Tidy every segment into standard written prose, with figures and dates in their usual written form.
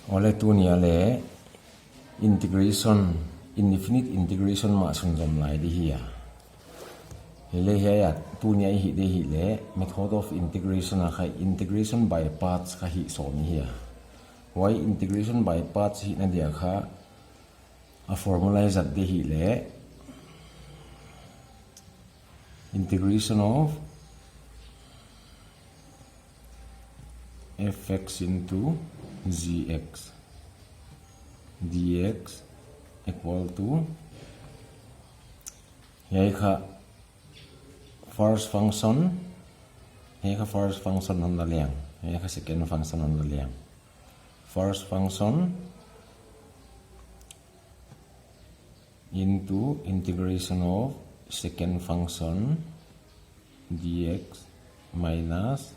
Oleh tu ni ale integration infinite integration ma sun jom lai di hiya hele hiya tu ni hi de hi le method of integration a khai integration by parts ka hi so ni hiya why integration by parts hi na dia kha a formalize at de hi le integration of fx into gx dx equal to yai kha first function on the liang yai kha second function on the liang first function into integration of second function dx minus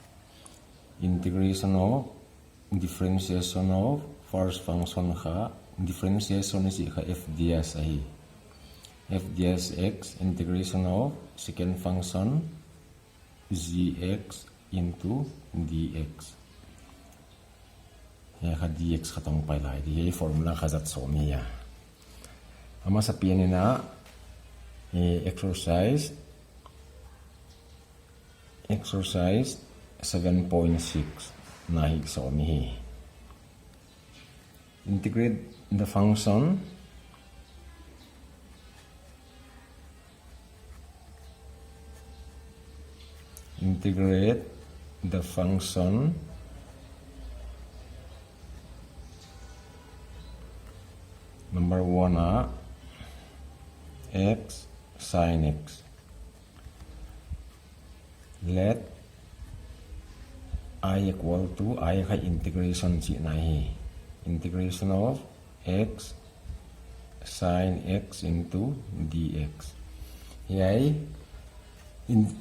integration of differentiation of first function kha differentiation is kha f ds ahi f ds x integration of second function gx into dx ya kha dx khatong pai lai di ye formula khazat so mi ya ama sa pian na exercise 7.6 nahi so mi integrate the function number 1 x sin x let I equal to I kha integration chi nahi integration of x sin x into dx yai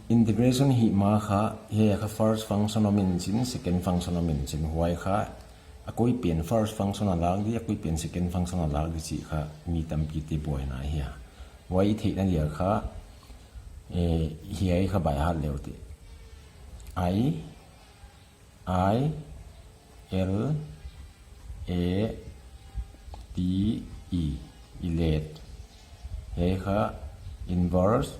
integration hi ma kha he kha first function of min chin second function of min chin huai kha akoi pen first function alag di akoi pen second function alag di chi kha mi tam pi te boy na hi wai the na lia kha hi kha bai ha leuti I L A T E elate he kha inverse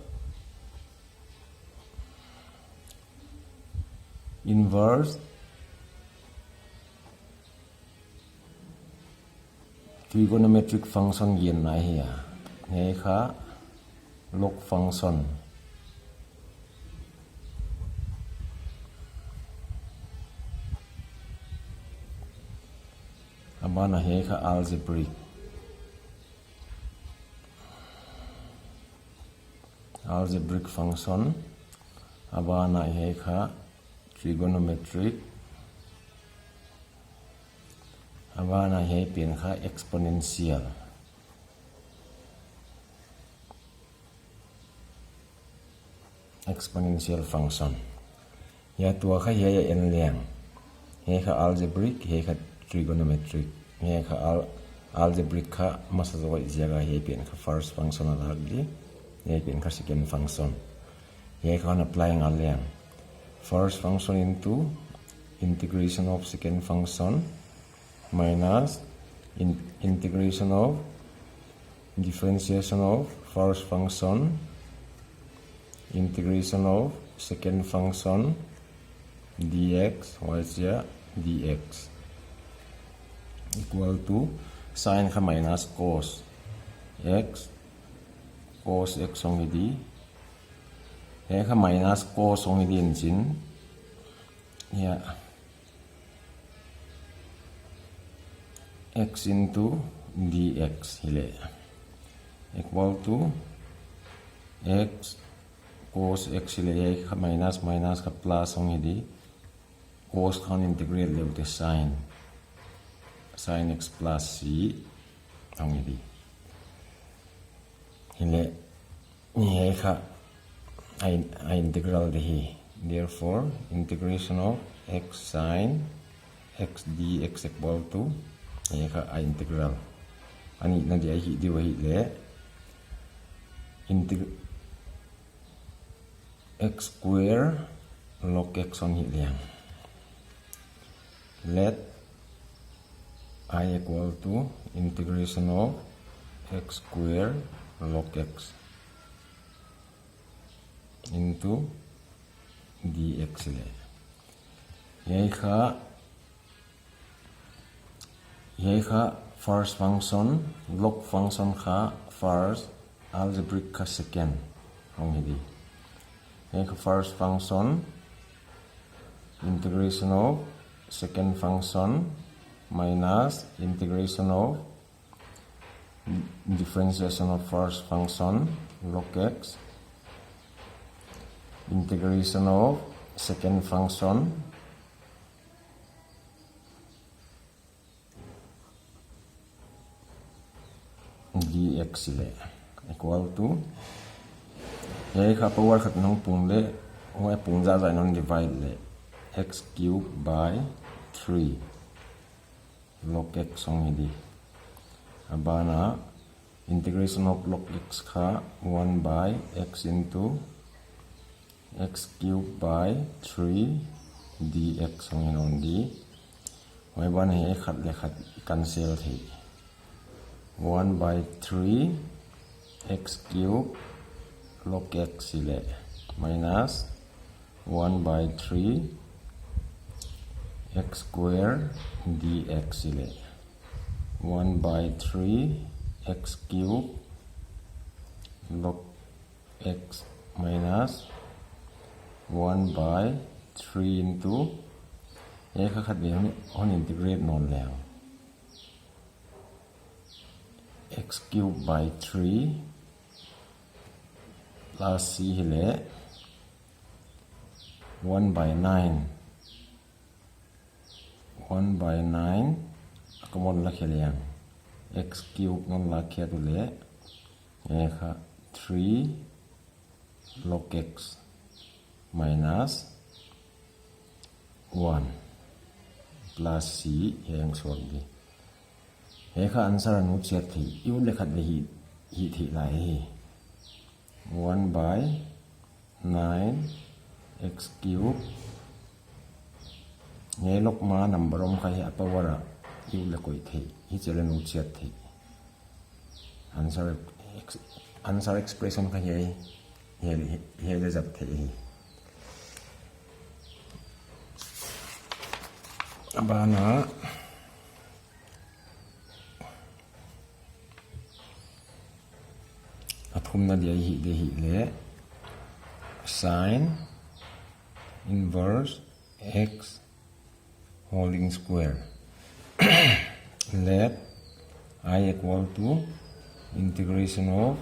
trigonometric function yen na hi he kha log function abana he kha algebraic function abana he kha trigonometric abana he pen kha exponential function ya tua kha ya en liang he kha algebraic he kha trigonometric he kha algebraic kha masawa jaga he pen kha first function alagli he pen kha second function he kha applying aliang first function into integration of second function minus integration of differentiation of first function integration of second function dx dx equal to sin kha minus cos x ongi di he kha minus cos ongi di chin ya x into dx hile equal to x cos x hile kha minus kha plus ongi di cos khan integrate le to sin x plus c ongi di hile ni kha I integral de hi therefore integration of x sin x dx equal to kha I integral ani na dia hi di wa hi le x square log x on hi liang let I equal to integration of x square log x into dx le yai kha first function log function kha first algebraic kha second hong hi di yai kha first function integration of second function minus integration of differentiation of first function log x integration of second function dx le equal to yai kha power khat nong pung le hoi pung za za non divide le x cubed by 3 log x song hi di abana integration of log x kha 1 by x into x cubed by 3 dx song hi non di hoi ban hi khat le khat cancel thi 1 by 3 x cubed log x le minus 1 by 3 x square dx le 1 by 3 x cubed log x minus 1 by 3 into yai kha khat bi on integrate non lang x cubed by 3 plus c hi le 1 by 9 1 by 9 common la kheliang x cubed non la khe tu le yai kha 3 log x minus 1 plus c yang suat di yai kha answer anu chet thi yu le khat le hi thi lai hi 1 by 9 x cubed yai log ma number om kha hi power yu le koi thi hi chele nu chet thi answer expression kha yai le jap thi abana athum na dia hi le sin inverse x holding square let I equal to integration of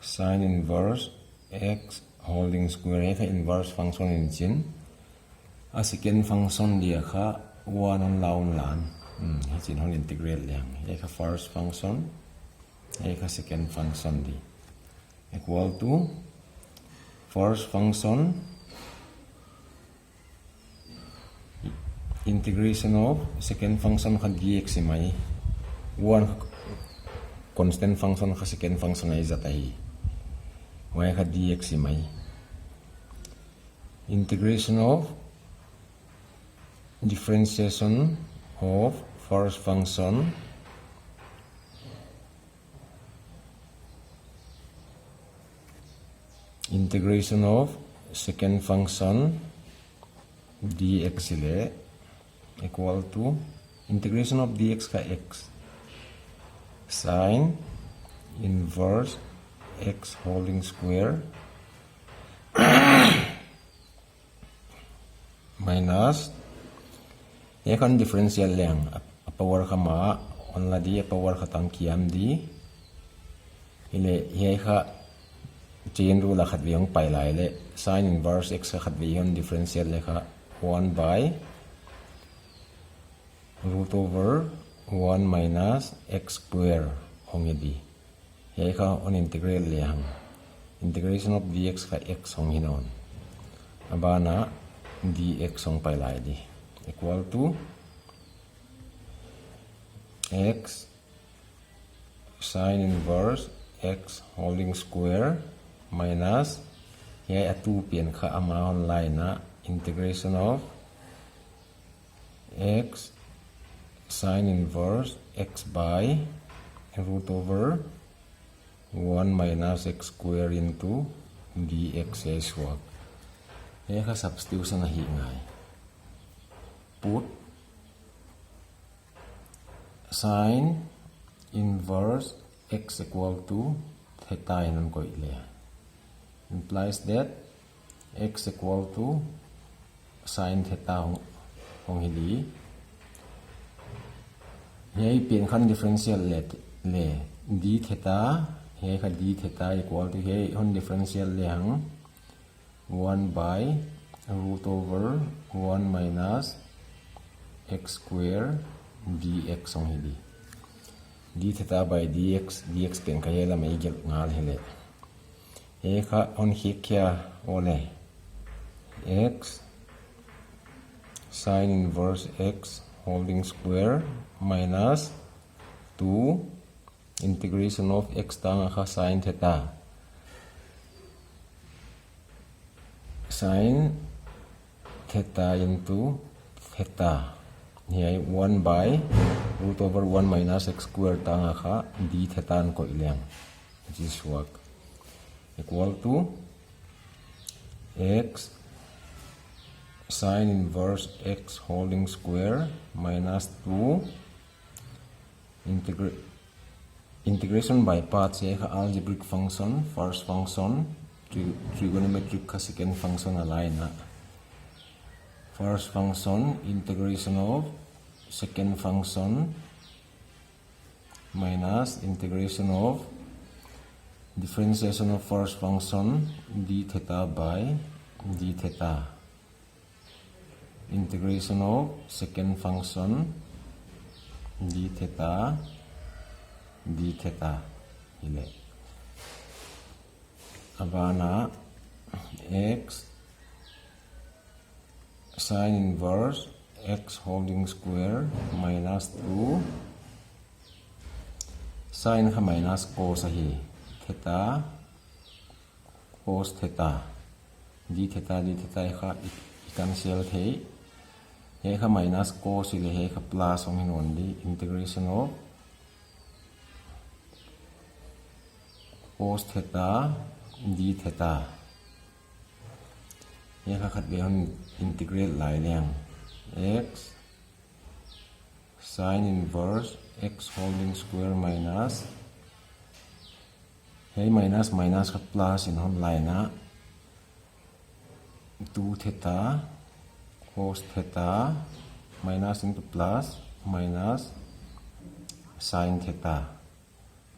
sin inverse x holding square hai inverse function in chin a second function dia kha 1 on laun lan hi chin hon integrate liang ai kha first function ai kha second function di equal to first function integration of second function kha dx mai 1 constant function kha second function ai zatai y kha dx mai integration of differentiation of first function integration of second function dx le equal to integration of dx ka x sin inverse x holding square minus ye kan differential leng a power kama on la di a power khatang kiam di ile ye kha chain rule khat viang pai lai le sin inverse x khat vi on differential le kha 1 by root over 1 minus x square hongi di ye kha on integral liang integration of dx kha x hongi non abana dx hong pai lai di equal to x sin inverse x holding square minus ye a 2 pian kha ama on line na integration of x sine inverse x by root over 1 minus x square into dx is what? Here ka substitution na hi ngay. Put sine inverse x equal to theta inon ko ile. Implies that x equal to sine theta hong hili. Here pen kan differential le d theta. Here ka d theta equal to here on differential le hang 1 by root over 1 minus x square dx hong hili. D theta by dx pen ka yela mai gel ngal hele. Here ka on hi kya ole x sine inverse x holding square minus 2 integration of x tanga ka sine theta. Sine theta into theta. Here 1 by root over 1 minus x square tanga ka d theta ko ilang. Which is what? Equal to x sine inverse x holding square minus 2 integration by parts. Here algebraic function first function, trigonometric ka second function align na. First function integration of second function minus integration of differentiation of first function d theta by d theta. Integration of second function d theta ile. Abana x sine inverse x holding square minus 2 sine ka minus cos hi theta cos theta d theta ka cancel the. Here ka minus cos ile here ka plus ong hinon di integration of cos theta d theta. Here ka khat behon integrate lai liang x sine inverse x holding square minus here minus ka plus in hon lai na 2 theta cos theta minus into plus minus sine theta.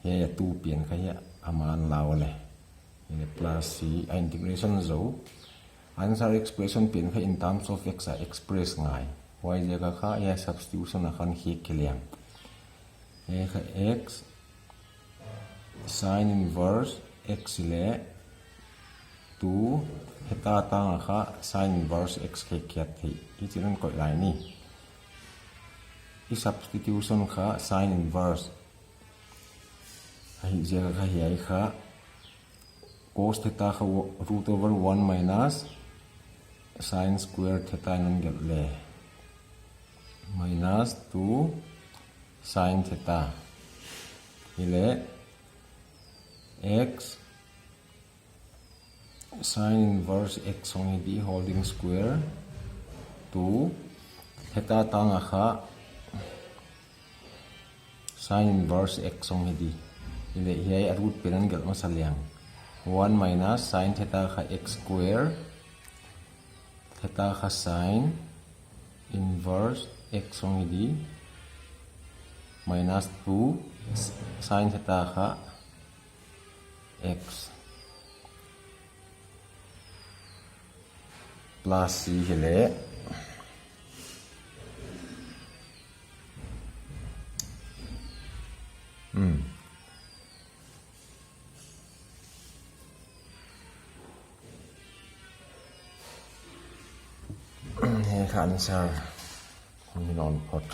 Here 2 pian kaya aman lao le. Ini plus c integration zo. Answer expression pian ka in terms of x express ngai. Y jaga ka ya substitution akan hi kiliang. Here ka x sine inverse x le 2 theta tanga ka sine inverse x ke kiat thi. Ichiran ko lai ni. I substitution ka sine inverse. Hi jaga ka hi ka cos theta ka root over 1 minus sine square theta nan gel le minus 2 sine theta ile x sine inverse x only d holding square 2 theta tanga ka sine inverse x only d ile hi root piran gel masaliang 1 minus sine theta ka x square theta ka sine inverse x only d minus 2 sine theta ka x plus c hele Here ka answer non pot.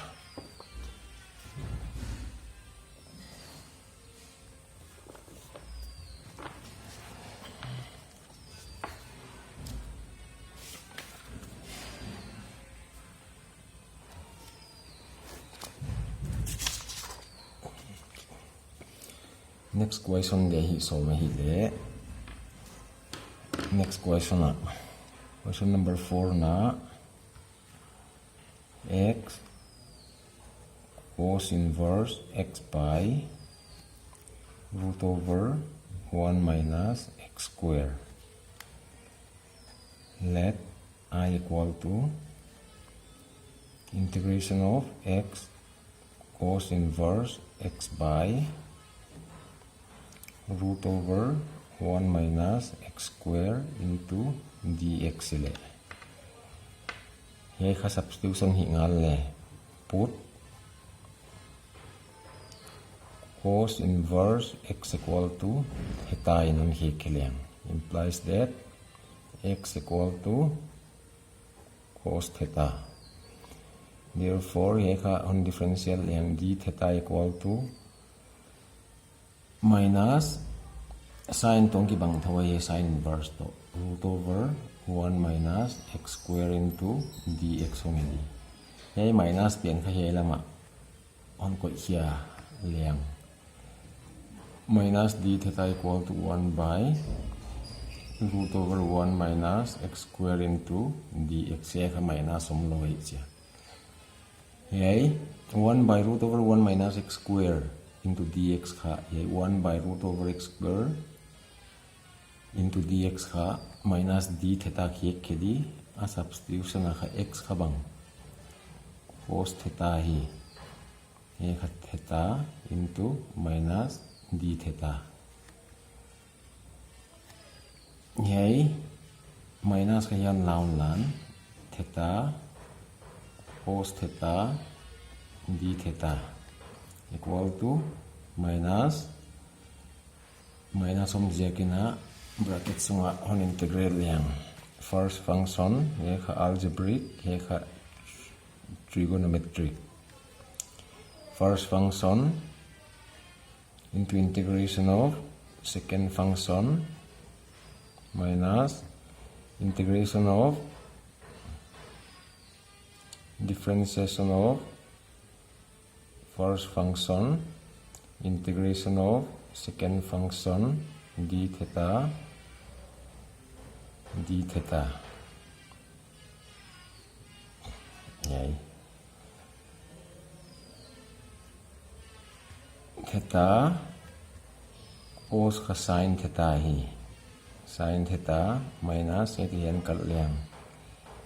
next question de hi so ma hi le next question na question number 4 na x cos inverse x by root over 1 minus x square. Let I equal to integration of x cos inverse x by root over 1 minus x square into dx le. He ka substitution hi ngal le. Put cos inverse x equal to theta in hi kiliang. Implies that x equal to cos theta. Therefore, he ka on differential yang d theta equal to minus sin tong ki bang thawai sin inverse to root over 1 minus x square into dx ong hi. He minus pian ka he lama on ko hiya liang. Minus d theta equal to 1 by root over 1 minus x square into dx. He ka minus om lo hi siya. Yay 1 by root over 1 minus x square into dx ka. Yay 1 by root over x square into dx ka minus d theta ki ek di a substitution na ka x ka bang cos theta hi. He ka theta into minus d theta. Yay minus ka yan laun lan theta cos theta d theta equal to minus om kina bracket sunga on integral yang. First function he ka algebraic, he ka trigonometric. First function into integration of second function minus integration of differentiation of first function integration of second function d theta. Yay. Theta cos ka sin theta hi. Sin theta minus yan kal liang.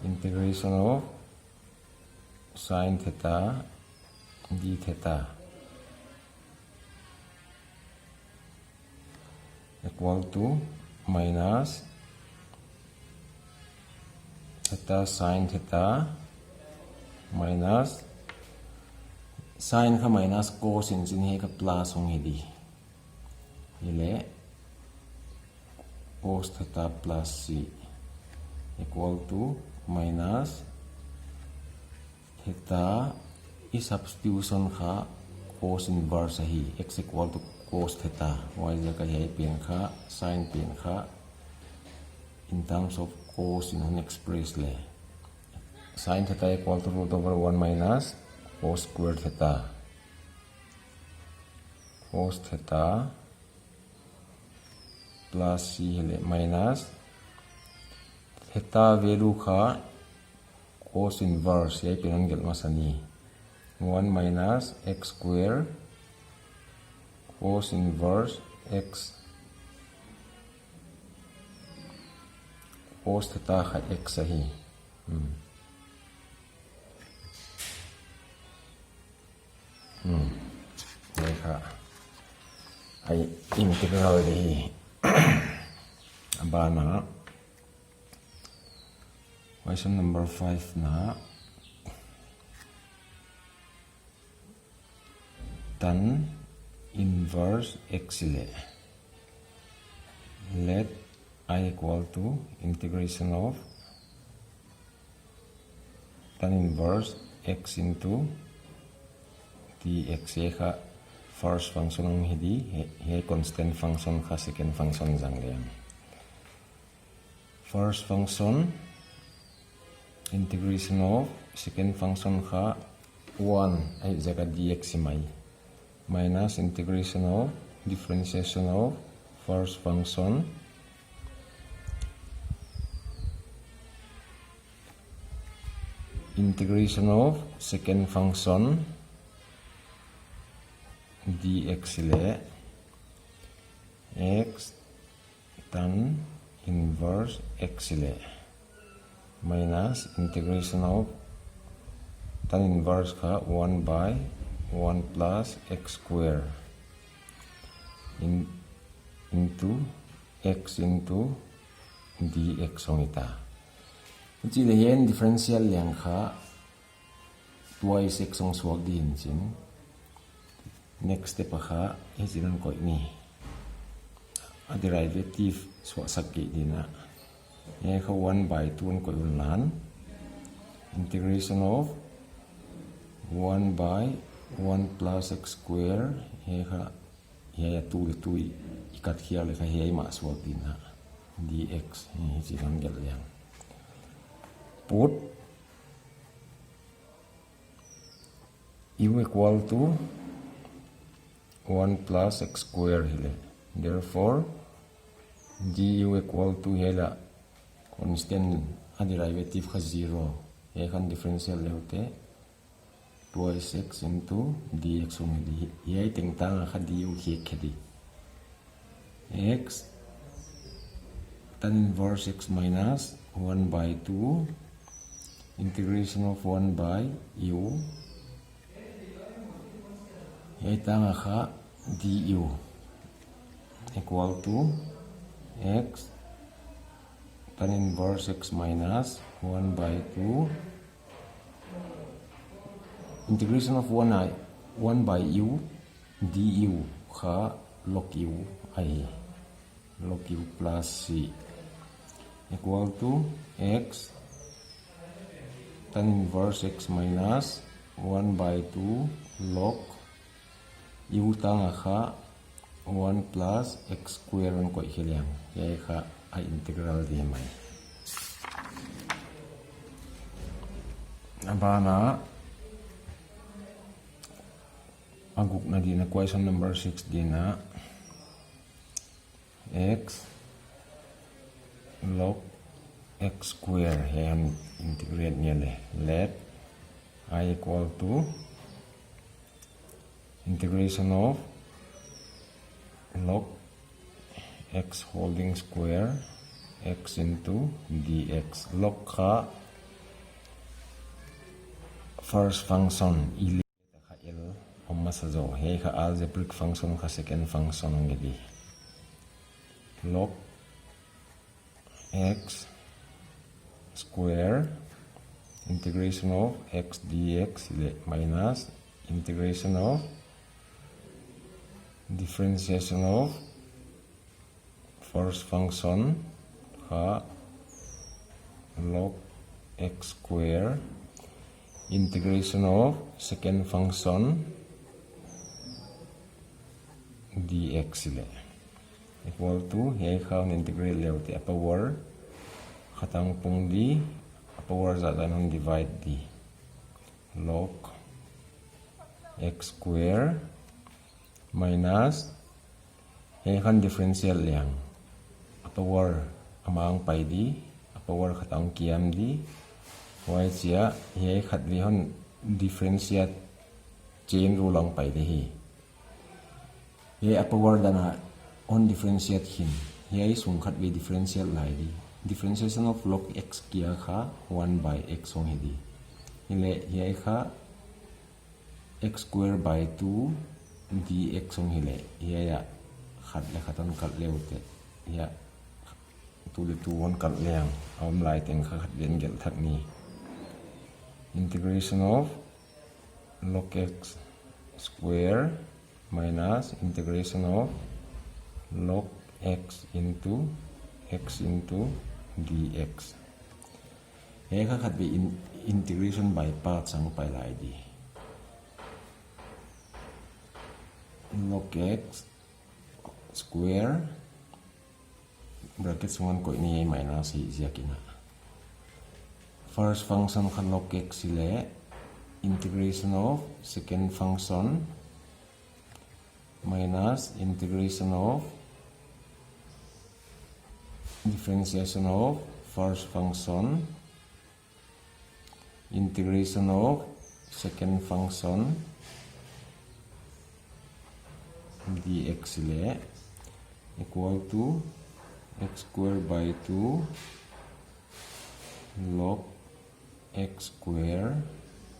Integration of sin theta d theta equal to minus theta sin theta minus sin ka minus cos in sin he ka plus hong hi di. Ile cos theta plus c equal to minus theta is substitution ka cos inverse hi. X equal to cos theta. Y ka hi pian ka sin pian ka in terms of cos in express le. Sin theta equal to root over 1 minus cos square theta. Cos theta plus c le minus theta value ka cos inverse yay pinanggil masani 1 minus x square cos inverse x cos theta ka x hi. Yay ka ay integral di abana. Question number 5 na tan inverse x le. Let I equal to integration of tan inverse x into dx. Ye ka first function ng hidi he constant function ka second function jang liang. First function integration of second function ka 1 ay zaka dx may minus integration of differentiation of first function integration of second function dx sile x tan inverse x sile minus integration of tan inverse ka 1 by 1 plus x square into x into dx ong ita. Chỉ là hiện differential liang kha twice x ong suak di hin chin. Next step kha e jiran koi ni. A derivative suak sakki dina. E kha 1 by 2 on koi ulan. Integration of 1 by 1 plus x square e kha ya tu le tu ikat khia le kha he ma suak dina dx e jiran gel liang. Put u equal to 1 plus x square hile. Therefore, du equal to hela constant a derivative ka 0. He kan differential leute twice x into dx ong di. Ye ting tang ka du hi khedi. X tan inverse x minus 1 by 2 integration of 1 by u tanga kha du equal to x tan inverse x minus 1 by 2 integration of 1 by u du kha log u ai log u plus c equal to x tan inverse x minus 1 by 2 log u tanga kha 1 plus x square on koi hiliang ye kha a integral di mai abana aguk na di na question number 6 di na x log x square yan integrate niya le. Let I equal to integration of log x holding square x into dx. Log ka first function ili ka il omasazo he ka algebraic function ka second function ang gidi. Log x square integration of x dx minus integration of differentiation of first function ha log x square integration of second function dx equal to he kha integrate leute power khatang pung di power zata nung divide di log x square minus he kan differential liang power amang pai di power khatang kiam di y chia he khat vi hon differentiate chain rule ang pai di hi he power dana on differentiate hin he sung khat vi differential lai di differentiation of log x kia kha 1 by x ong hidi hile hi kha x square by 2 dx ong hile hi ya khat le khatan kal leute ya tu le tu won kal leang om lai teng kha khat den gel thak ni integration of log x square minus integration of log x into dx. He kha khat bi integration by parts ang pai lai di. Log x square bracket sungan ko ini minus hi ziakina. First function kha log x sile integration of second function minus integration of differentiation of first function integration of second function dx equal to x squared by 2 log x squared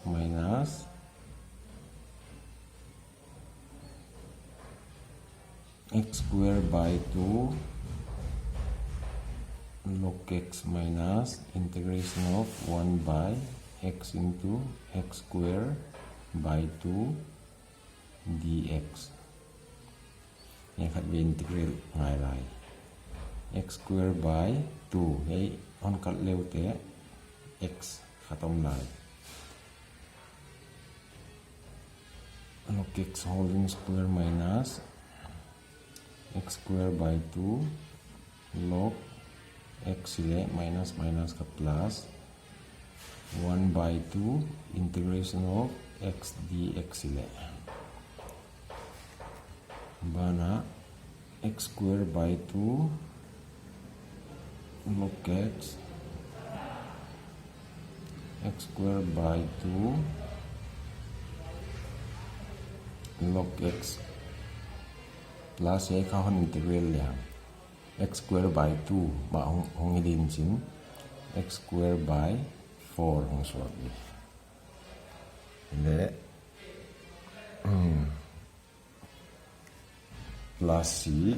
minus x squared by 2 log x minus integration of 1 by x into x squared by 2 dx. Yang kat integral ngai rai x squared by 2 hey on kat leu te x khatom lai log x whole square minus x squared by 2 log x minus minus ka plus 1 by 2 integration of x dx bana x squared by 2 log x squared by 2 log x plus ye kha hon integral liang x squared by 2 ma hong din chin x squared by 4 hong so le plus c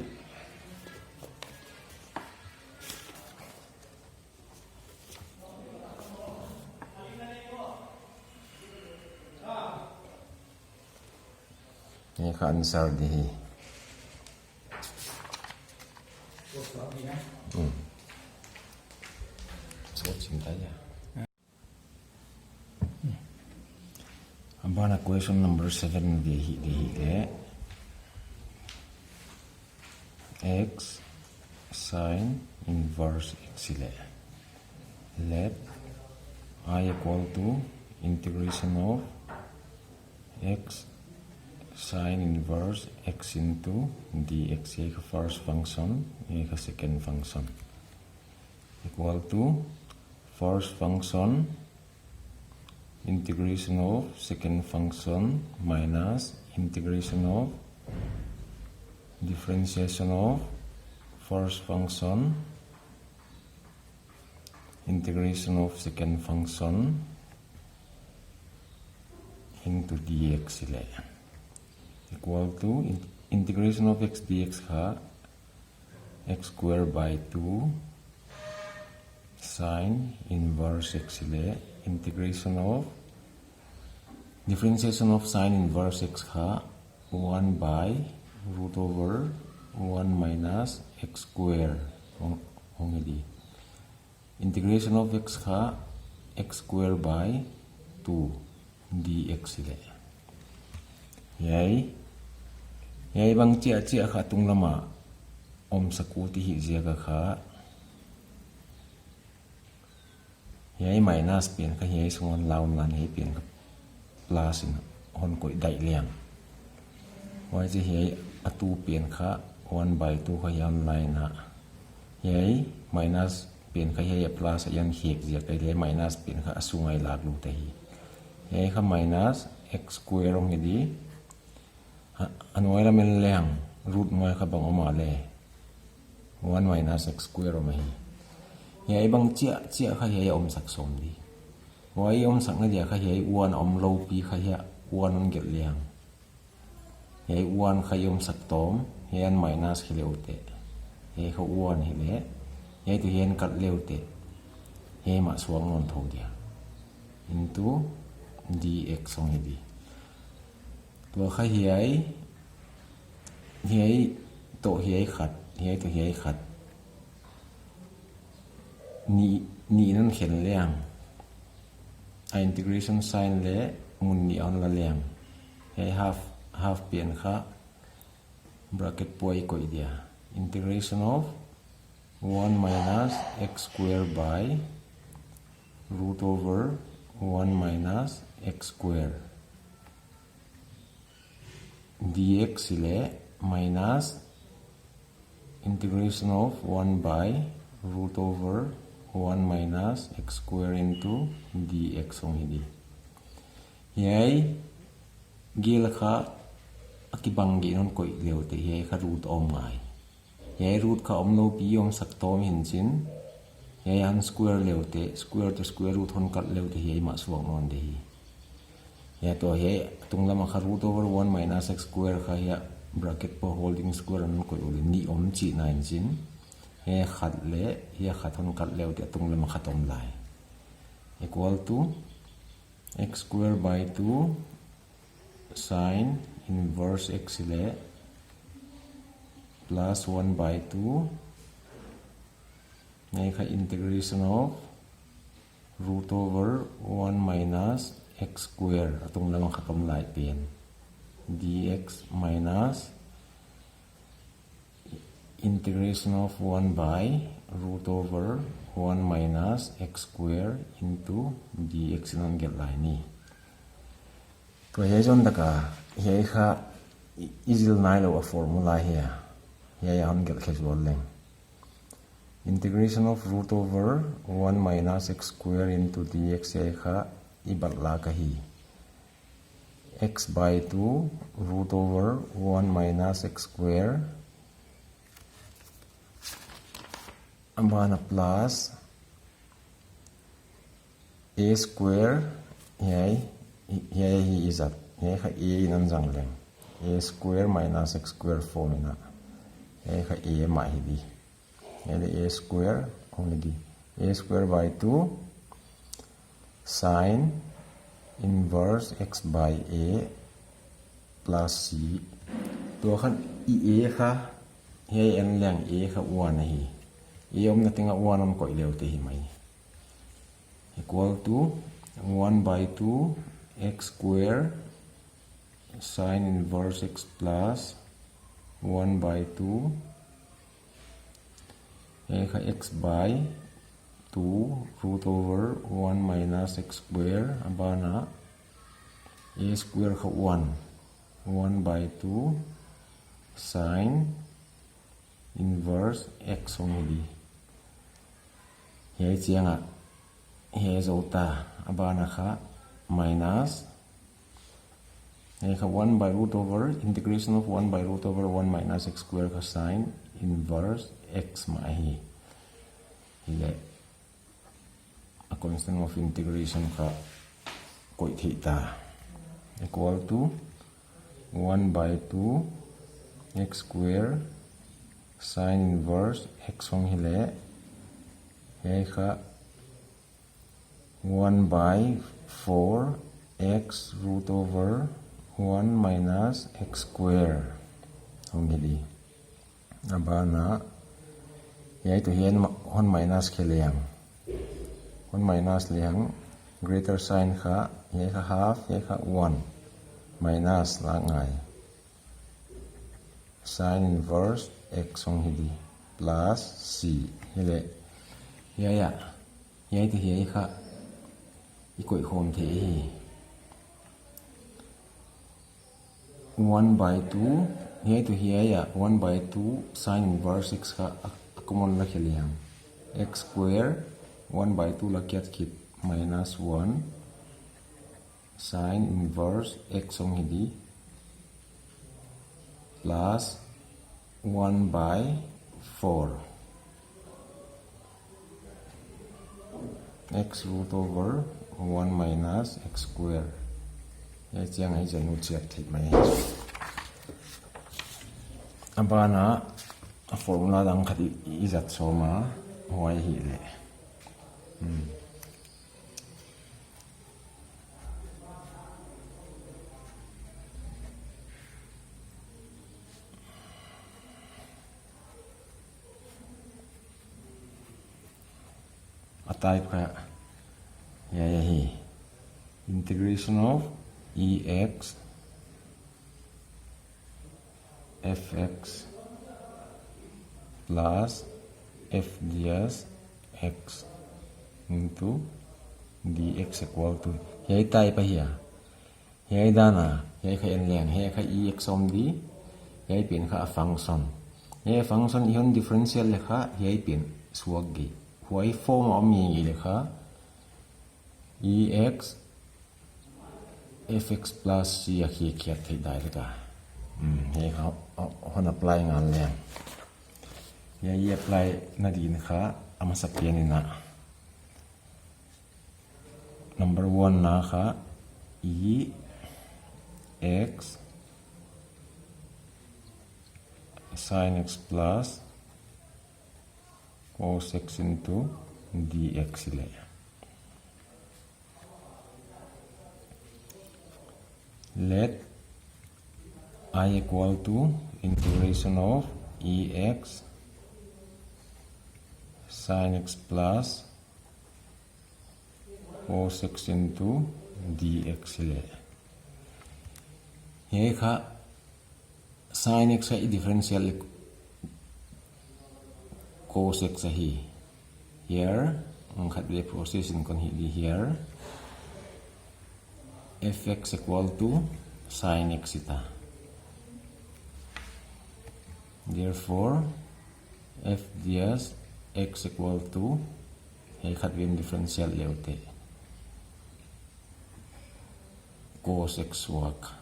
ये का answer the so cinta ya abana question number 7 di x sine inverse x let I equal to integration of x sine inverse x into dx ye first function ye second function equal to first function integration of second function minus integration of differentiation of first function integration of second function into dx equal to integration of x dx ha x squared by 2 sine inverse x integration of differentiation of sine inverse x ha 1 by root over 1 minus x squared only integration of x ha x squared by 2 dx yai bang chia kha tung lama om sakuti hi zia ka kha yai minus pian ka yai songon laun lan hi pian ka plus in hon koi dai liang wai ji yai atu pian kha 1 by 2 ka yan lai na yai minus pian ka yai plus yan hek zia ka yai minus pian ka asungai lag lu te hi yai kha minus x square ong di anuai la men leang root ngai kha bang oma le 1 minus x square om hi yai bang chia kha yai om sak som di wai om sak na dia kha yai 1 om lo pi kha ya 1 on get liang yai 1 kha om sak tom yan minus hi leute yai kha 1 hi le yai tu yan kat leute yai ma suang non tho dia into dx ong hi diตัวข้าเหียโตเหียขัดเหียตัวเหียขัดนี่นั่นเขียนเลี้ยง integration sign และมุนนี่อันละเลี้ยงเหีย half เปลี่ยนค่ะ bracket ป่วยก็อีเดีย integration of 1 minus x squared by root over 1 minus x squared dx sile minus integration of 1 by root over 1 minus x square into dx ong hidi yai gil kha akibang gi non koi leo te yai kha root om ngai yai root kha om no pi om sak tom hin chin yai an square leo te square to square root hon kat leo te yai ma suang non de hi ya to yai tung lama kha root over 1 minus x square kha ya bracket po holding square an koi ul ni om chi na hin chin he khat le ya khat hon kat leo te tung lama khatom lai equal to x square by 2 sine inverse x ile plus 1 by 2 ngay ka integration of root over 1 minus x square atong lang khatom lai pen dx minus integration of 1 by root over 1 minus x square into dx non get lai ni to he jon daka he kha easy nai lo a formula here he on get casual leng integration of root over 1 minus x square into dx he kha ibat la ka hi x by 2 root over 1 minus x square ambana plus a square yai hi izat yai kha a nan jang leng a square minus x square formula yai kha a ma hi di yai a square only di a square by 2 sine inverse x by a plus c to khan a kha yai an leng a kha 1 hi yom na tinga 1 on ko ileu te hi mai equal to 1 by 2 x square sine inverse x plus 1 by 2 ka x by 2 root over 1 minus x square abana a square ka 1 by 2 sine inverse x only yai chianga he zota abana kha minus he kha 1 by root over integration of 1 by root over 1 minus x square ka sine inverse x ma hi ile a constant of integration ka koi theta equal to 1 by 2 x square sine inverse x ong hile he kha 1 by 4 x root over 1 minus x square ong hili abana yai to hian 1 minus kheliang 1 minus liang greater sign kha yai kha half yai kha 1 minus la ngai sine inverse x ong hili plus c hile yai to hi kha ikoi khom the hi 1 by 2 yai to hi 1 by 2 sine inverse x kha common la kheliam x square 1 by 2 la kyat kip minus 1 sine inverse x ong hidi plus 1 by 4 x root over 1 minus x square yai chiang ai janu chiat thei mai abana a formula dang khati izat soma hoi hi le type ka hi integration of ex fx plus f ds x into dx equal to yai type here Hei dana hei kha en liang hei kha ex om di hei pin kha a function hei function ihon differential le kha hei pin suak gi huai form om mi le kha ex fx plus c a khi khiat thei dai ka hei kha hon apply ngan liang hei apply na din kha ama sapian ina number 1 na kha x sin x plus cos x into dx le let I equal to integration of ex sin x plus cos x into dx le hei kha sin x a differential cos x a hi here ang khat le process in kon hi di here fx equal to sin x ita therefore f ds x equal to hei khat vim differential leute cos x wak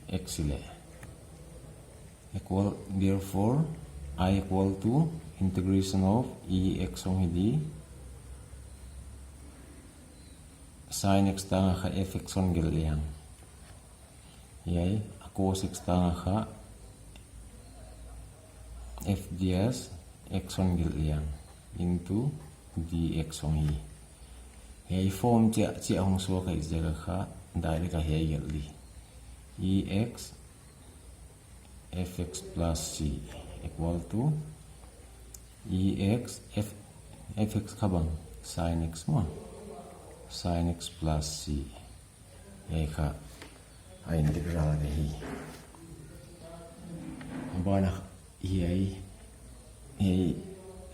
x le equal therefore I equal to integration of ex ong hidi sin x tanga kha fx on gel liang yai cos x tanga kha f ds x on gel liang into dx ong hi hei form chi ong so kai zera kha direct ka hei gel li ex fx plus c equal to ex fx khabang sin x mo sin x plus c hei kha a integral de hi bana hei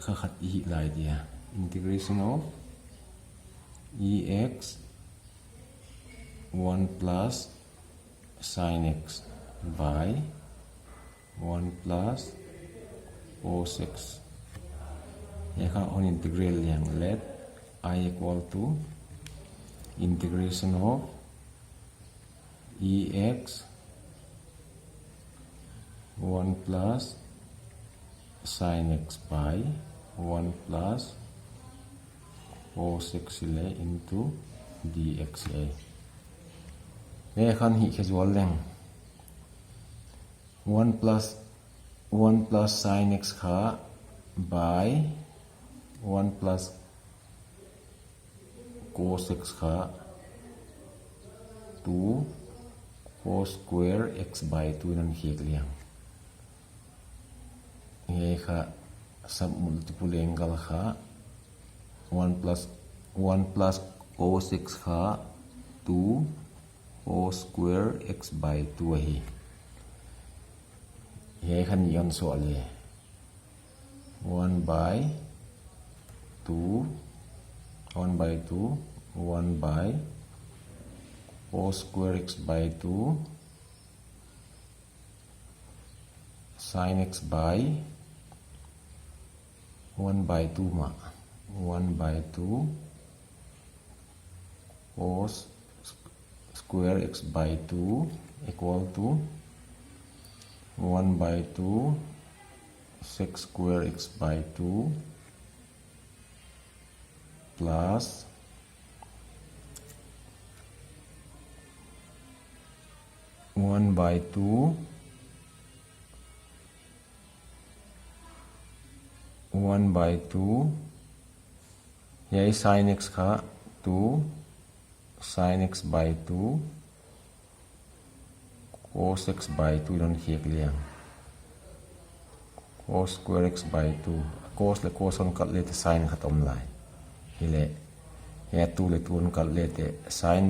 kha khat hi lai dia integration of ex 1 plus sin x by 1 plus cos x hei kha on integral yang let I equal to integration of ex 1 plus sin x by 1 plus cos x le into dx le hei khan hi casual leng 1 plus sin x kha by 1 plus cos x kha 2 cos square x by 2 nan hiek liang hei kha sub multiple angle kha 1 plus cos x kha 2 cos square x by 2 hi hei khan yon so le 1 by 2 1 by cos square x by 2 sin x by 1 by 2 ma 1 by 2 cos square x by 2 equal to 1 by 2 sec square x by 2 plus 1 by 2 1 by 2 yai sin x kha 2 sin x by 2 cos x by 2 don hiek liang cos square x by 2 cos le cos on kat le te sin khatom lai hile he tu le tun kat le te sin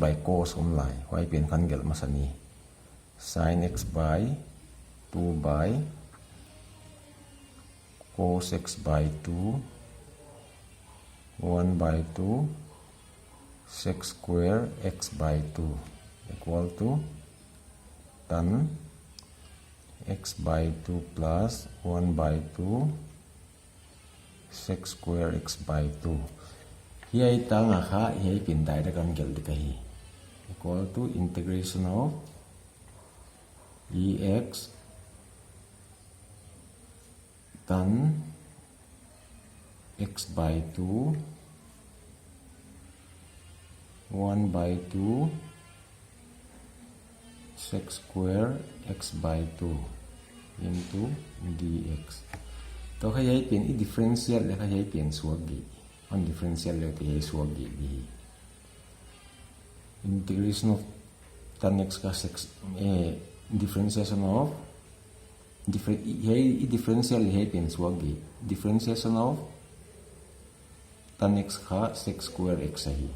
by cos lai hoi pen kan gel masani sin x by 2 by cos x by 2 1 by 2 sec square x by 2 equal to tan x by 2 plus 1 by 2 sec square x by 2. Here tanga kha here pin dai da kan gel dika hi equal to integration of ex tan x by 2 1 by 2 sec square x by 2 into dx. To kaya pin i differential le kaya pin suwagi on differential le kaya suwagi di integration of tan x ka differentiation of differential le pin suwagi differentiation of tan x ka sec square x hi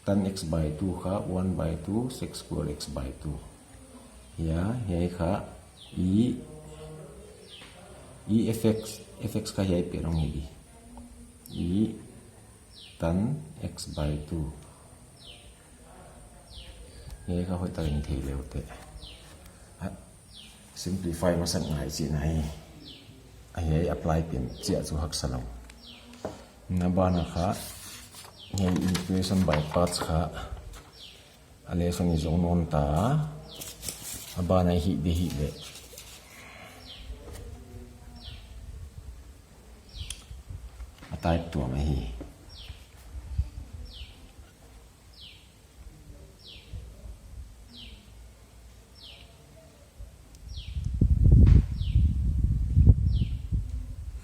tan x by 2 ka 1 by 2 sec square x by 2 ya yai ka e fx ka yai perong hi e tan x by 2 yai ka hoi ta rin thei leu te simplify masan ngai chi nai ai apply pin chia chu hak salong na bana kha ngay equation by parts kha aleson izong non ta aba na hi de type to ma hi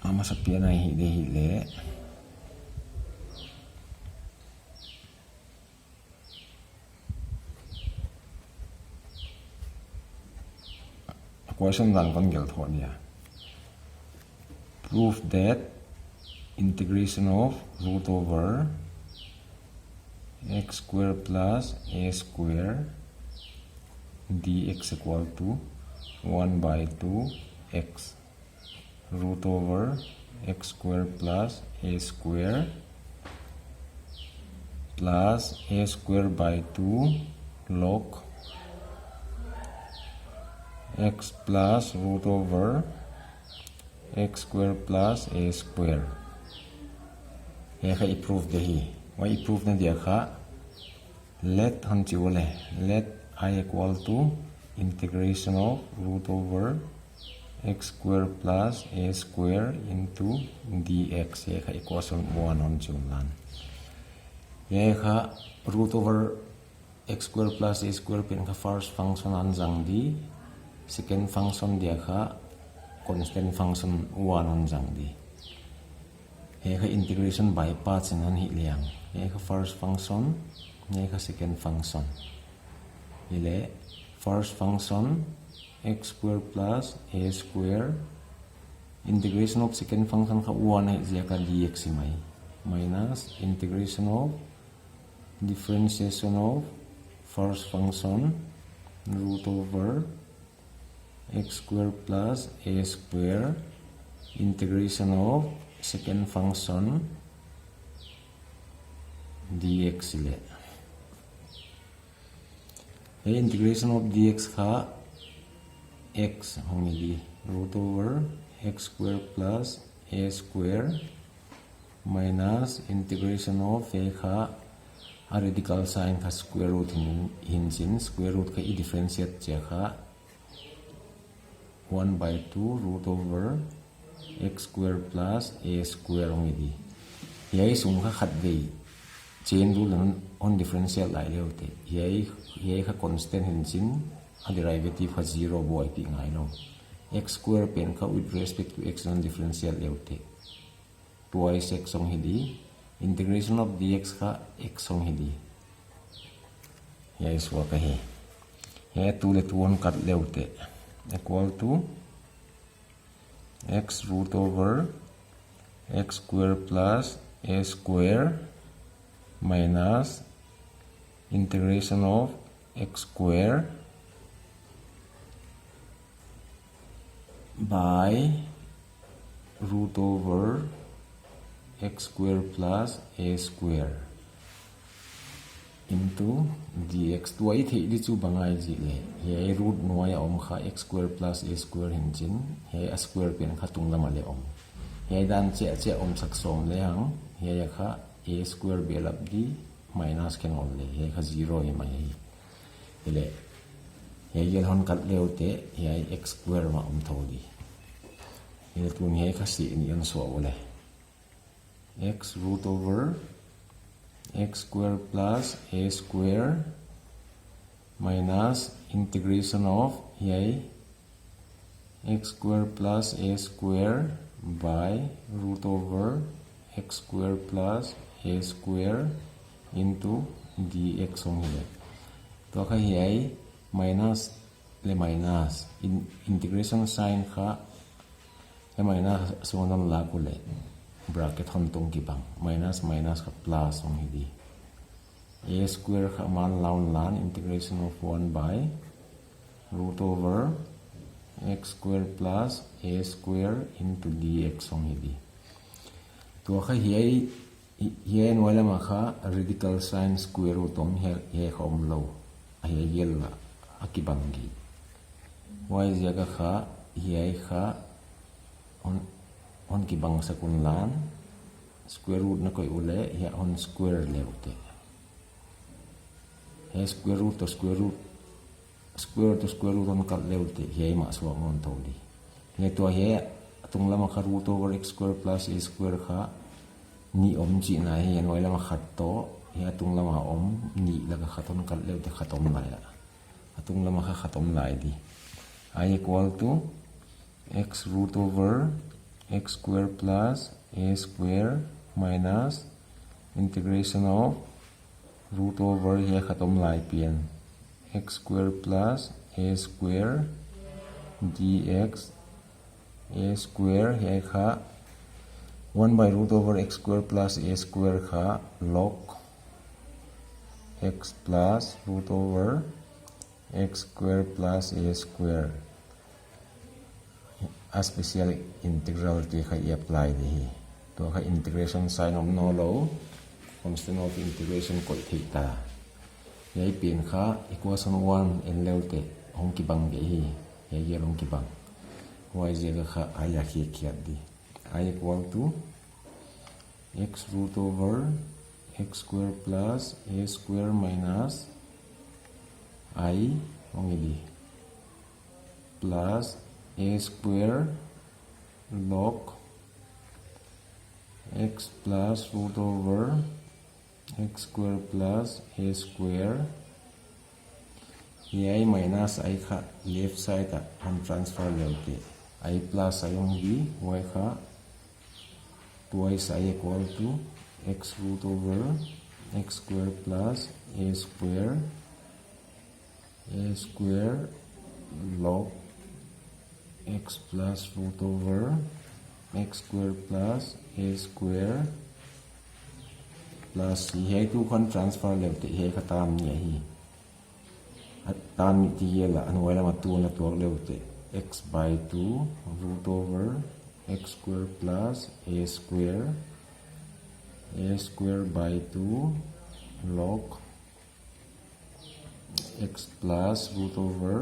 ama sa pia na hi de le question dan kon gel thon ya prove that integration of root over x square plus a square dx equal to 1 by 2 x root over x square plus a square by 2 log x plus root over x square plus a square. Here I prove the hi. Why prove na dia kha? Let hanchiwale. Let I equal to integration of root over x square plus a square into dx. Here I equation 1 on chunlan. Here I root over x square plus a square pin ka first function anjang di. Second function dia kha constant function 1 on jang di he kha integration by parts in an hi liang he kha first function he kha second function ile first function x square plus a square integration of second function kha 1 hai ja ka dx mai minus integration of differentiation of first function root over x square plus a square integration of second function dx le integration of dx kha x hong di root over x square plus a square minus integration of a kha a radical sign kha square root hin sin square root ka i differentiate che kha 1 by 2 root over x square plus a square ongi di yai sung kha khat dei chain rule on differential lai leu te yai kha constant hin sin a derivative kha 0 boy pi ngai lo x square pen kha with respect to x on differential leu te twice x ong hi di integration of dx kha x ong hi di yai swa ka hi he tu le tu on kat leu te equal to x root over x square plus a square minus integration of x square by root over x square plus a square into dx tua i thei di chu bangai ji le he root noya om kha x square plus a square hin chin he a square pen kha tung lama le om he dan che che om sak som le hang he ya kha a square be lap di minus ken om le he kha 0 hi mai le he yel hon kat leu te he x square ma om tho di he tun he kha si ni an so le x root over x square plus a square minus integration of here x square plus a square by root over x square plus a square into dx on here to kha here minus le minus integration sign kha he minus so nam la ko le bracket hon tong ki bang minus minus ka plus on hi di a square ka man laun lan integration of 1 by root over x square plus a square into dx on hi di to kha hi no la ma kha radical sign square root on he khom lo a he yel la akibang gi y jaga kha hi kha on ki bang sakun lan square root na koi ule ya on square leute he square root to square root on kal leute he ma so ngon to di he to he atung lama kha root over x square plus a square kha ni om chi na he noi lama khat to he atung lama om ni la ka khaton kal leute khatom la ya atung lama kha khatom lai di I equal to x root over x square plus a square minus integration of root over here khatom lai pian x square plus a square dx a square here kha 1 by root over x square plus a square kha log x plus root over x square plus a square a special integral ti kha apply di to kha integration sign of no lo constant of integration ko theta yai pin kha equation 1 en leute hong ki bang ge hi ye ye long ki bang y je ga kha aya khi kiat di I equal to x root over x square plus a square minus I hong di plus a square log x plus root over x square plus a square I minus I kha left side and transfer leute I plus ayong di y kha twice I equal to x root over x square plus a square log x plus root over x square plus a square plus he tu kon transfer le te he khatam ni hi atan ti yela an wala ma tu na tu le te x by 2 root over x square plus a square by 2 log x plus root over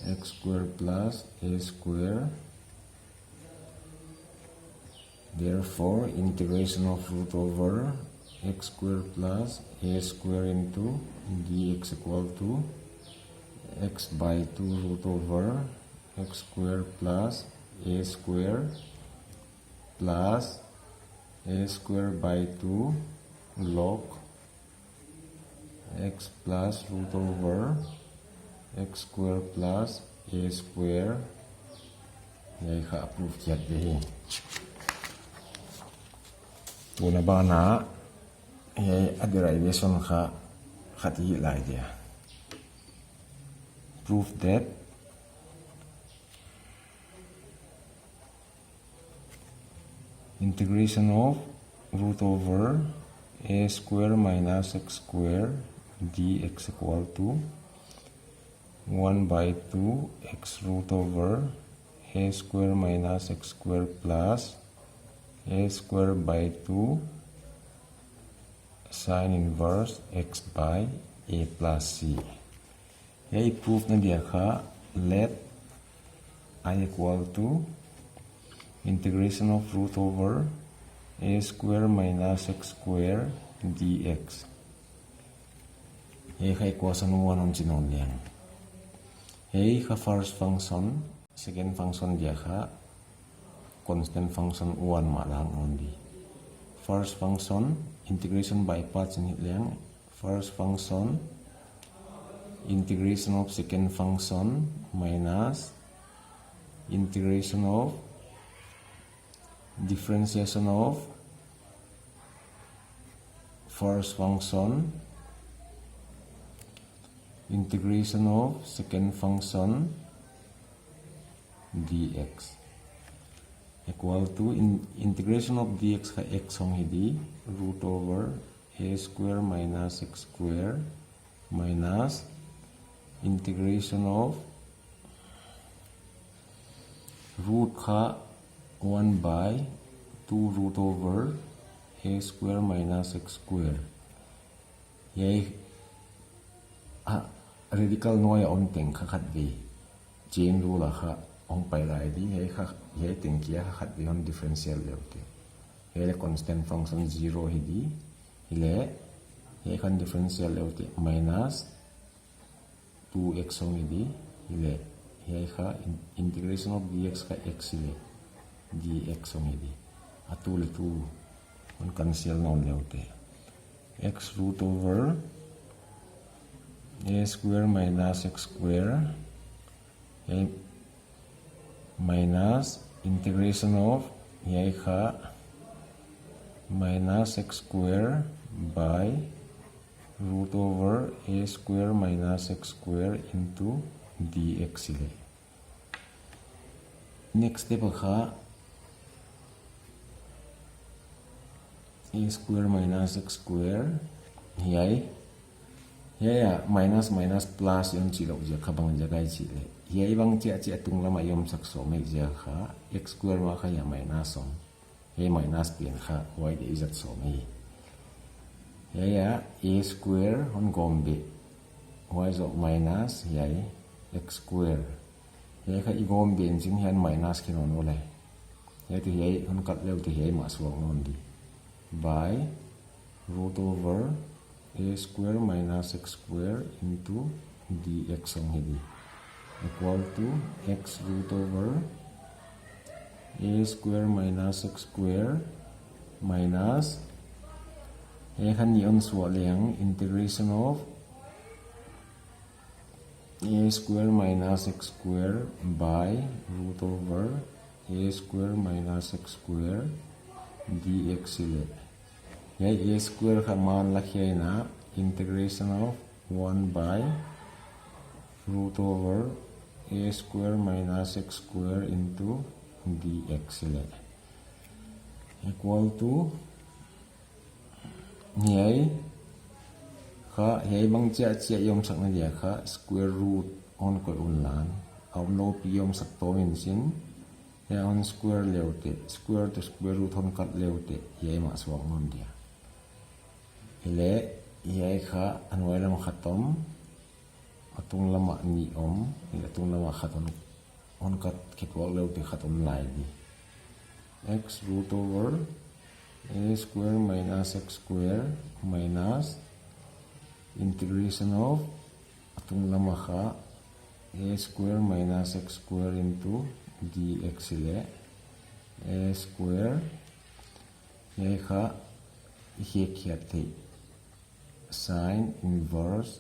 x square plus a square therefore integration of root over x square plus a square into dx equal to x by 2 root over x square plus a square plus a square by 2 log x plus root over x square plus a square yai kha approve kiat de tuna ba na yai a derivation kha khati lai dia prove that integration of root over a square minus x square dx equal to 1 by 2 x root over a square minus x square plus a square by 2 sine inverse x by a plus c. Yai proof na dia kha let I equal to integration of root over a square minus x square dx. Yai kha equation 1 on chinon liang. Yai kha first function, second function dia kha constant function 1 ma lang only. First function integration by parts in liang. First function integration of second function minus integration of differentiation of first function integration of second function dx equal to integration of dx ka x hong hidi root over a square minus x square minus integration of root ka 1 by 2 root over a square minus x square. Yay radical noy on teng khakat di chain rule kha ong pai lai di yay kha yay teng kia khakat di on differential leute. Yay constant function 0 hidi ile yay kan differential leute minus 2x hong hidi ile yay kha integration of dx ka x ile dx hong hidi atul tu on cancel non leute x root over a square minus x square a minus integration of yai kha minus x square by root over a square minus x square into dx ile. Next step kha a square minus x square yai ya minus minus plus yon chi lo ja khabang jagai chi le yai bang chi chi atung lama yom sak so me ja kha x square ma kha ya minus som ye minus pian kha y de izat so me ya a square on gombe y zo minus yai x square ye kha i gombe jing hian minus ki non ole ye ti yai on kat leu ti yai ma suang non di by root over a square minus x square into dx on hidi equal to x root over a square minus x square minus a han yon so liang integration of a square minus x square by root over a square minus x square dx ile. Yai a square ka man lakhiay na integration of 1 by root over a square minus x square into dx ile equal to yai kha yai bang chia chia yom sak na dia kha square root on ko unlan aw no pi yom sak to min sin ya on square leute square to square root on kat leute yai ma swang on dia ile yai kha anwai lam khatom atung lama ni ile atung lama khaton on kat kitwal leute khatom lai di x root over a square minus x square minus integration of atung lama kha a square minus x square into dx ile a square yai kha he khiate sine inverse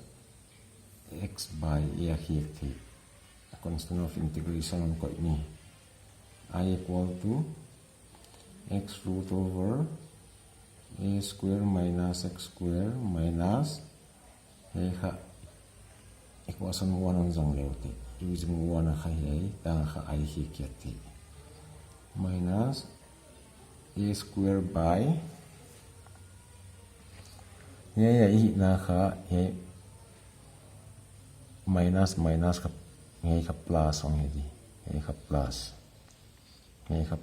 x by a khiate constant of integration on ko ni I equal to x root over a square minus x square minus yai kha equation 1 on jong leute using 1 kha yai ta kha I hi khiate minus a square by yai na kha yai minus minus ka yai kha plus on hedi yai kha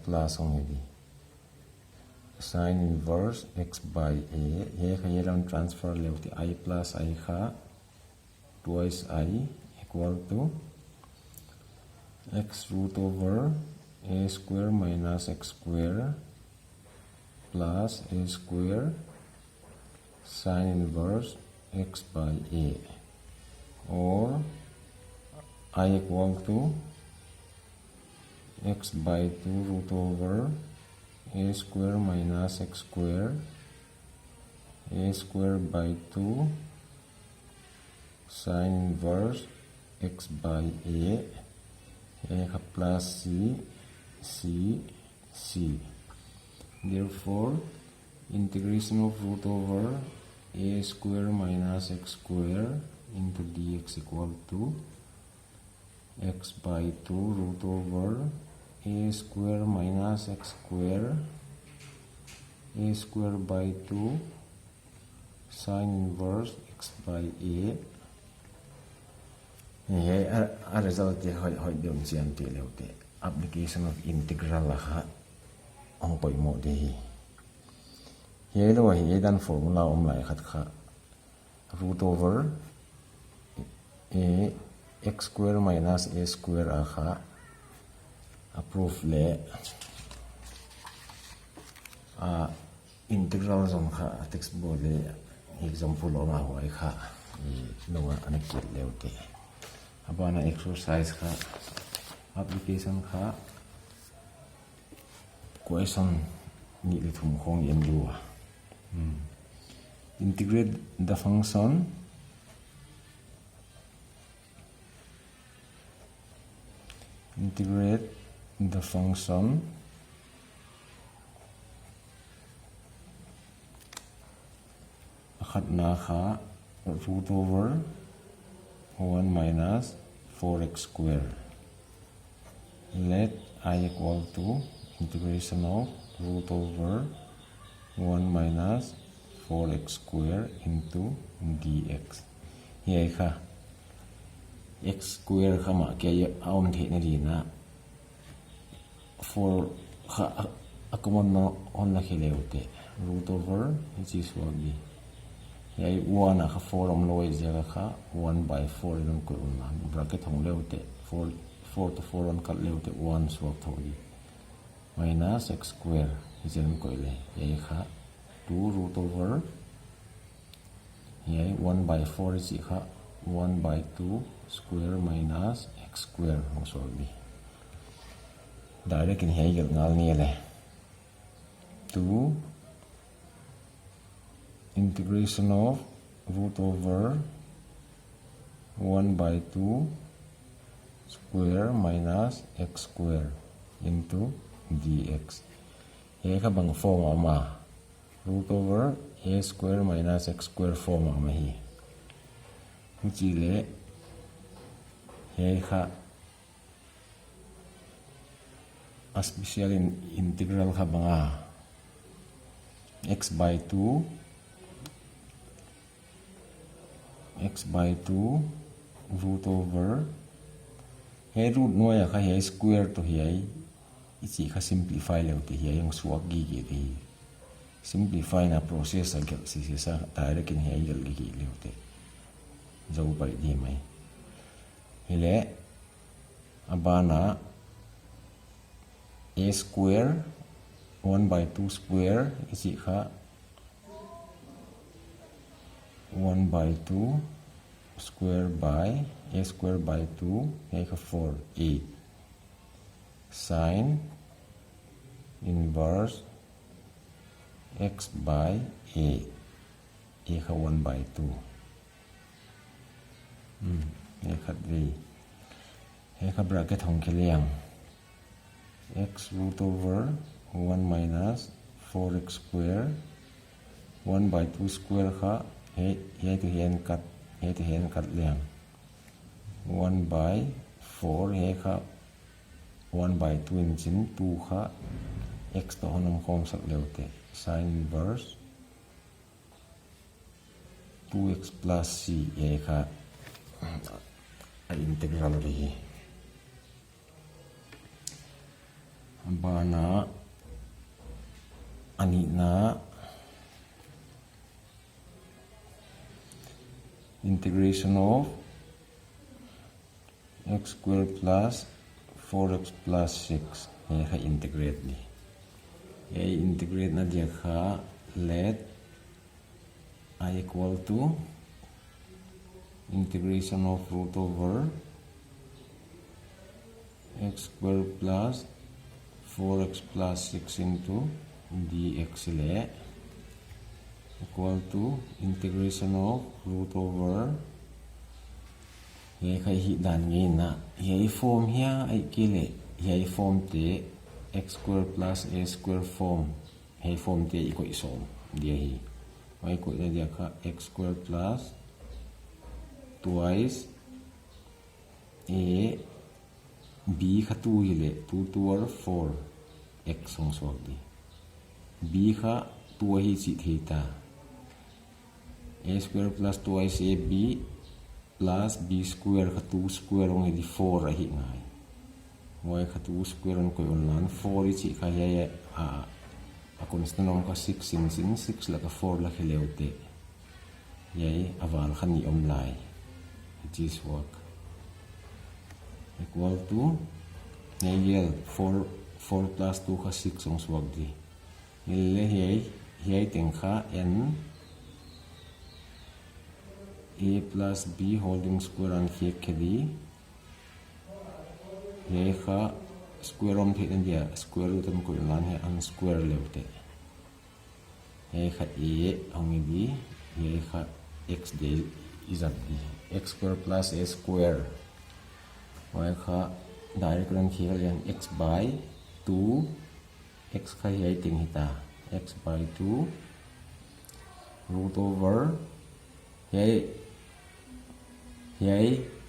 plus ong hedi sine inverse x by a he kha yelam transfer leo ti I plus I kha twice I equal to x root over a square minus x square plus a square sine inverse x by a, or I equal to x by 2 root over a square minus x square, a square by 2 sine inverse x by a plus c. Therefore, integration of root over a square minus x square into dx equal to x by 2 root over a square minus x square, a square by 2 sine inverse x by a. A result de hoi deun sian ti leu te application of integral ha ong poi mo de hi he lo hi dan formula lai khat kha root over a x square minus a square a kha approve le integral zong kha textbook le example ong a hoi kha no an kit leu te abana exercise kha application kha question ni le thum khong yem lu integrate the function akhat na kha root over 1 minus 4x square. Let I equal to integration of root over 1 minus 4x square into dx. Here kha x square kha ma ke aum the na di na 4 kha akamon no on la khileu te root over which is what be yai 1 kha 4 om loi jaga kha 1 by 4 in ko na bracket hong leu te 4 to 4 on kat leu te 1 swap thoi minus x square ijen ko le yai kha 2 root over yai 1 by 4 is kha 1 by 2 square minus x square hong so bi direct in here yel ngal ni le 2 integration of root over 1 by 2 square minus x square into dx. Here ka bang form ama root over a square minus x square form ama hi uchi le here ka a special integral ka banga x by 2 root over he root noya kha he square to he ichi kha simplify leu te he yung suak gi di simplify na process agak si sa direct in he gel gi leu te jau pai di mai hele abana a square 1 by 2 square ichi kha 1 by 2 square by a square by 2 make a 4 8 sine inverse x by a ka 1 by 2 khat vi ka bracket hong khiliang x root over 1 minus 4x square 1 by 2 square kha he to hen cut liang 1 by 4 he kha 1 by 2 in chin 2 kha x to honam khom sak leu te sine inverse 2x plus c he kha integral ri bana ani na integration of x squared plus 4x plus 6 he kha integrate ni he integrate na dia kha let I equal to integration of root over x squared plus 4x plus 6 into dx le equal to integration of root over he khai hi dan nge na he form here ai kile he form te x squared plus a squared form he form te iko isom dia hi ai ko dia kha x squared plus twice a b kha 2 hile 2 to 4 x song swak di b kha 2 hi chi theta a square plus twice ab plus b square kha 2 square ong di 4 hi ngai ngoi kha 2 square on ko on lan 4 chi kha ya a constant ong ka 6 sin 6 la ka 4 la khileute yai aval khani om lai it is work equal to negel 4 plus 2 kha 6 ong swak di ile hi teng kha n a plus b holding square and here kedi he kha square om the india square root am ko lan he an square leute he kha a ongi di he kha x de is up di x square plus a square y kha direct ran here yang x by 2 x kha he ting hita x by 2 root over he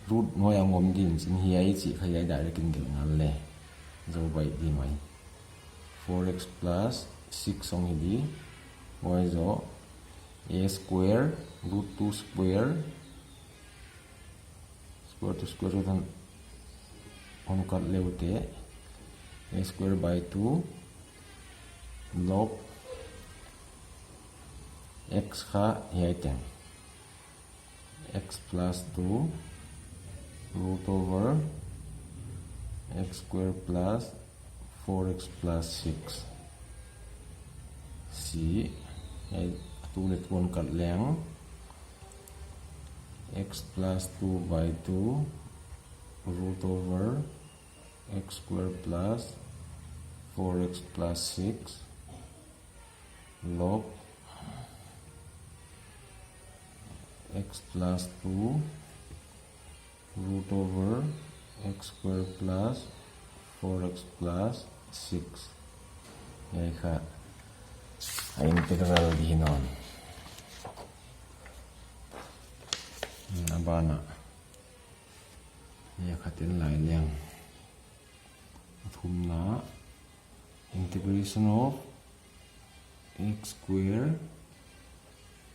root noi angom din sin hi chi kha ya direct in del ngal le zo by di mai 4x plus 6 ong di y zo a square root 2 square to square root on kat leute a square by 2 log x kha hi ten x plus 2 root over x square plus 4x plus 6 c ai tu let one kat leng x plus 2 by 2 root over x square plus 4x plus 6 log x plus 2 root over x square plus 4x plus 6 yai kha integral di non abana ya khatin lai liang thumna integration of x square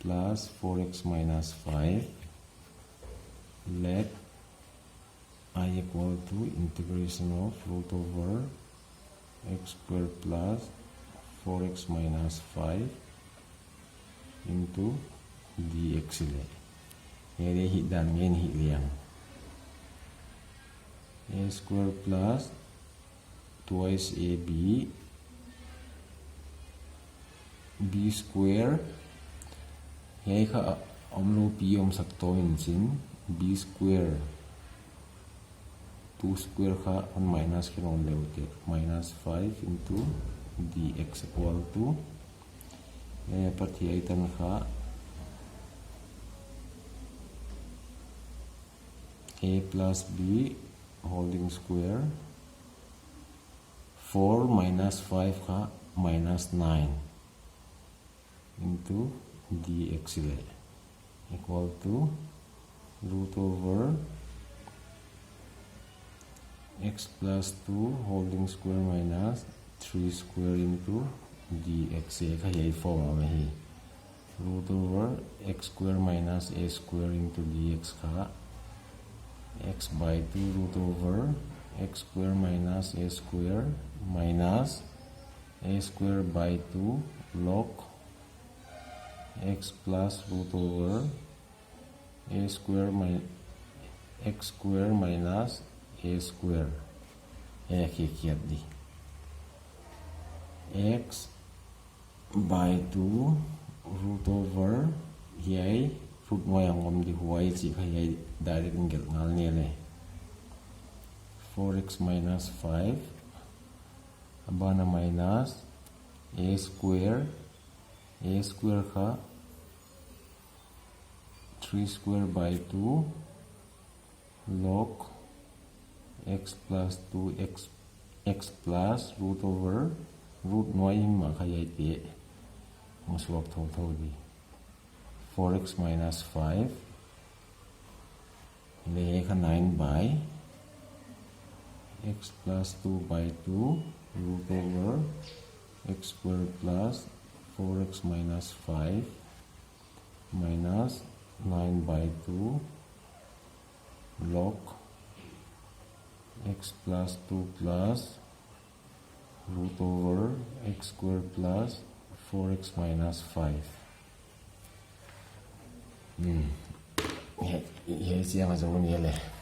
plus 4x minus 5 let I equal to integration of root over x square plus 4x minus 5 into dx le here hi dan ngen hi liang a square plus twice ab b square he kha omlo p om sak to in sin b square 2 square kha on minus ke on leute minus 5 into dx equal to pati aitan kha a plus b holding square 4 minus 5 kha minus 9 into dx le equal to root over x plus 2 holding square minus 3 square into dx kha hi form ame hi root over x square minus a square into dx kha x by 2 root over x square minus a square minus a square by 2 log x plus root over a square x square minus a square. Kikiat di x by 2 root over yai root mo yang om di huai chi kha yai direct angle ngal ne le 4x minus 5 abana minus a square kha 3 square by 2 log x plus 2 x plus root over root noi ma kha yai te mo swap tho di 4x minus 5 le kha 9 by x plus 2 by 2 root over x square plus 4x minus 5 minus 9 by 2 log x plus 2 plus root over x square plus 4x minus 5. Here is yang azul ni le.